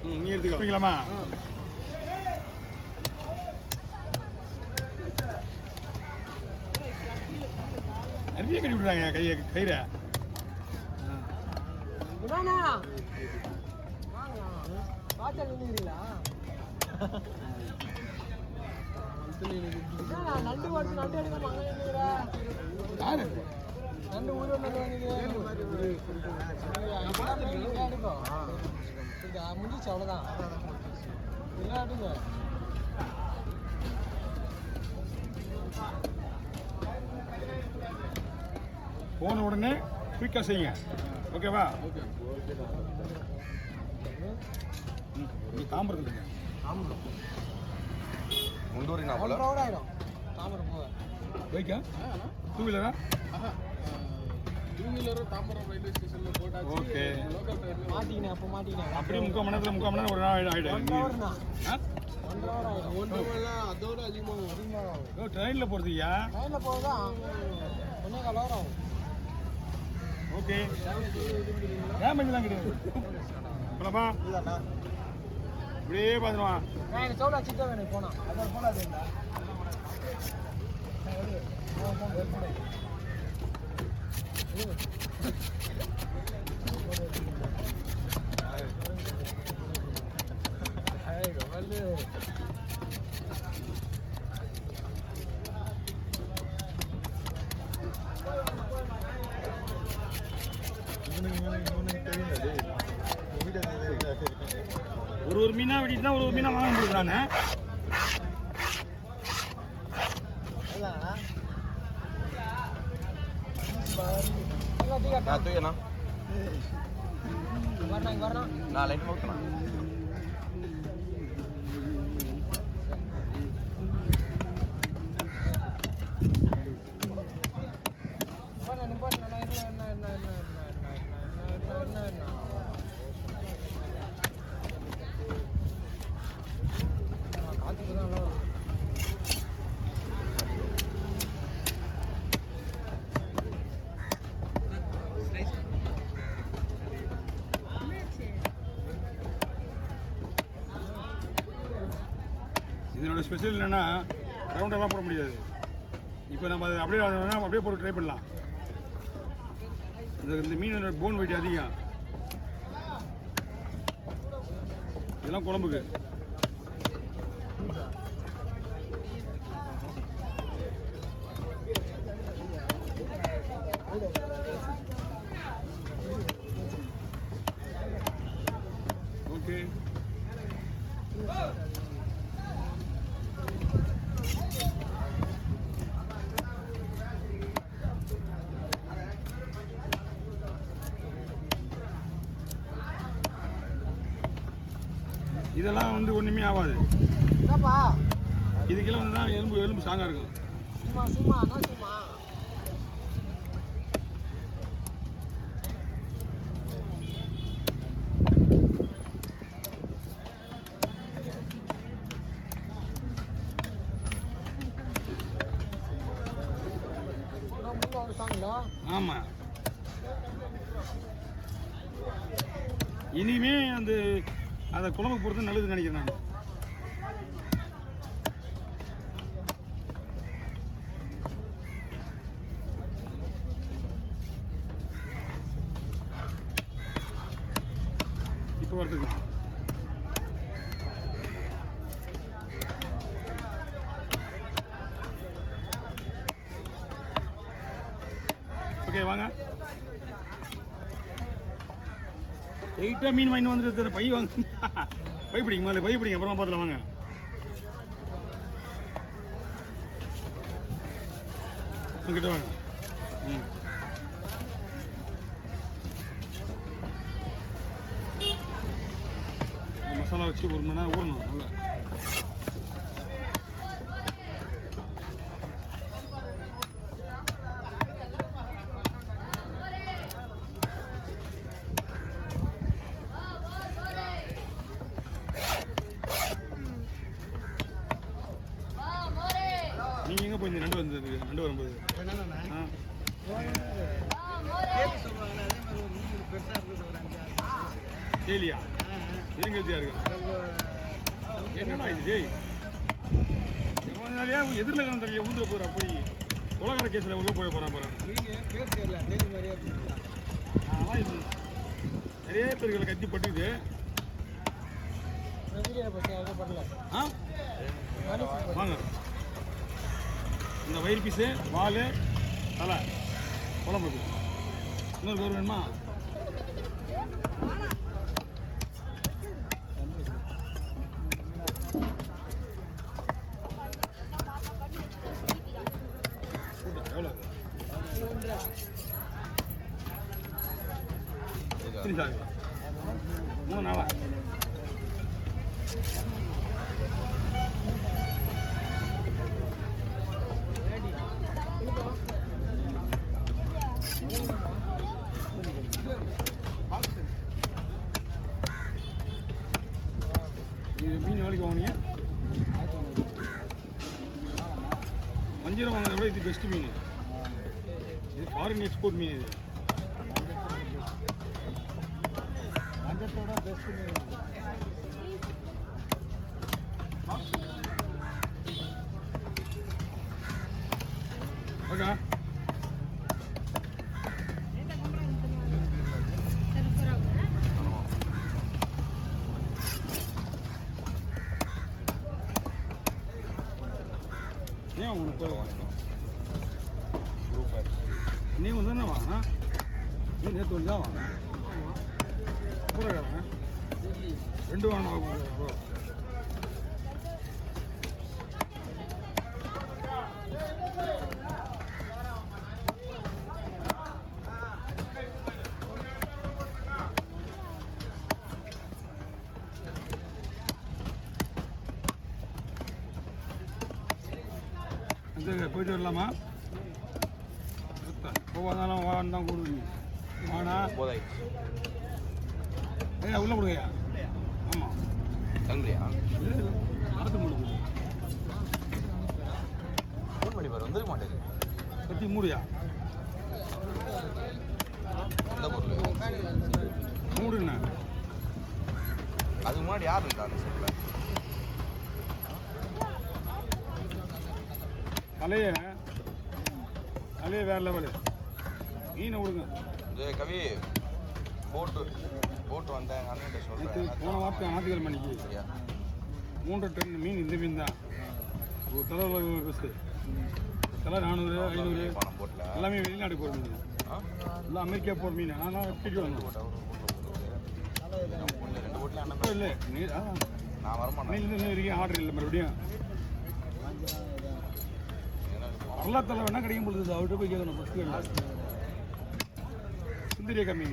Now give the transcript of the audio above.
நீ எடுத்துக்கலாமா? நிறைய கட்டி விடுறாங்க கயிற. நண்டு முடிச்சு அவ்வளோதான். போன உடனே குயிக்காக செய்யுங்க. ஓகேவா? தாம்பரம் இல்லைங்க, ஆயிடும் தாம்பரம் போக. பைக்கா 2 வீலரா? 2 வீலரும் தாம்பரம் ரயில்வே ஸ்டேஷன்ல போட்டாச்சு. ஓகே, மாட்டினேன். அப்போ மாட்டினேன். அப்படியே 3/4 மணி நேரம் ஒரு நாள் ஆகிடும். அதோட அதிகமாக ட்ரெயினில் போகிறதுயா? ட்ரெயினில் போகிறதா 1.25 hour ஆகும். ஓகே, டேமேஜ்லாம் கிடையாது. போலாமா? இப்படியே பார்த்துருவான். நான் எனக்கு சோலா சிட்டா வேணும். போனா அதான் போடாது. ஒரு மீனா வெட்டிட்டு தான் ஒரு மீனா வாங்க முடியுறானே. நான் லைட் போட்டேன். இதனோட ஸ்பெஷல் என்னென்னா ரவுண்டெல்லாம் போட முடியாது. இப்போ நம்ம அதை அப்படியே போட்டு ட்ரை பண்ணலாம். இந்த மீனோட போன் வெயிட் அதிகம். இதெல்லாம் குழம்புக்கு. ஓகே, இதெல்லாம் வந்து ஒன்றுமே ஆகாது. இதுக்கெல்லாம் வந்து தான் எலும்பு ஸ்ட்ராங்காக இருக்கும். ஆமாம், இனிமே அந்த குழம்பு பொறுத்து நல்லதுன்னு நினைக்கிறேன் நான். இப்போ வரதுக்கு ஓகே வாங்க. 8 மீன் வாங்கி வந்துட்டு பை வாங்க. பை பிடிங்க, முதல்ல பை பிடிங்க, அப்புறமா பார்த்துல வாங்க. உங்ககிட்ட வாங்க. மசாலா வச்சு 1 மணி நேரம் ஊறணும் நல்லா. நீங்க எங்க போய் நண்டு வந்தது? நண்டு வரும்போது கேலியா? இருங்கத்தியா இருக்கு. என்னடா இது ஜெய்? கொஞ்ச நாளையா எதிரில் இருக்கிற தண்ணியை ஊந்துட போகிறா போய் உலகர கேஸில் உள்ள போய் போகிறான் போகிறேன். பேர் தெரியல டெய்லி மாதிரியே இருக்கு. ஆனால் இது நிறைய பேர்களை கத்தி பட்டுக்குது. வீடியோ பற்றி எதுவும் பண்ணல. ஆ வாங்க. இந்த வயிறு பீஸு வால் தலை குழம்பு இன்னொரு பேர் வேணுமா? எவ்வளோ சார் 3 நாளா? இது மீன் வேலைக்கு வாங்கினீங்க? வஞ்சிரம் வாங்கினத விட இது பெஸ்ட் மீன். இது ஃபாரின் எக்ஸ்போர்ட் மீன். இது மஞ்சத்தோட பெஸ்ட் மீன். ஓகே. ஏன் உங்களுக்கு நீ வந்து தானே வாங்கினா? நீ நேற்று வந்து தான் வாங்க பூரக்காரன் 2 வாங்கினா போயிட்டு வரலாமா? போவாதாலும் வான்னு தான் கொடுக்குறீங்க. வானா ஐயா உள்ள கொடுங்கய்யா. ஆமாம் கிளம்புறியா? நடத்த முடியுது. ஃபோன் பண்ணி பாரு, வந்துட மாட்டேங்குது. கத்தி மூடியா? எந்த பொருள்? மூடுண்ணா. அதுக்கு முன்னாடி யார் இருக்கா அந்த செட்டில்? அலையே வேற லெவலு. மீனை விடுங்க. இது கவி போட்டு வந்தேன் அண்ணன் நேற்று சொல்கிறேன். போன வாரத்தை ஞாயிற்றுக்கிழமை மணிக்கு சரியா? 3 டன் மீன். இந்த மீன் தான் ஒரு தலை பெஸ்ட்டு. தலை 400 500 பணம் போட்டல எல்லாமே வெளிநாடு போகிற மீன். எல்லாம் அமெரிக்கா போகிற மீன். ஆனால் கிட்ட வந்தோம் 2 போட்டில் அண்ணன் இல்லை நீர் நான் வரமாட்டேன். மீன் இன்னும் வரைக்கும் ஆர்டர் இல்லை. மறுபடியும் வரலாத்தலை வேணால் கிடைக்கும் பொழுது அவர்கிட்ட போய் கேட்கணும். ஃபஸ்ட்டு சுந்தரிய கம்மி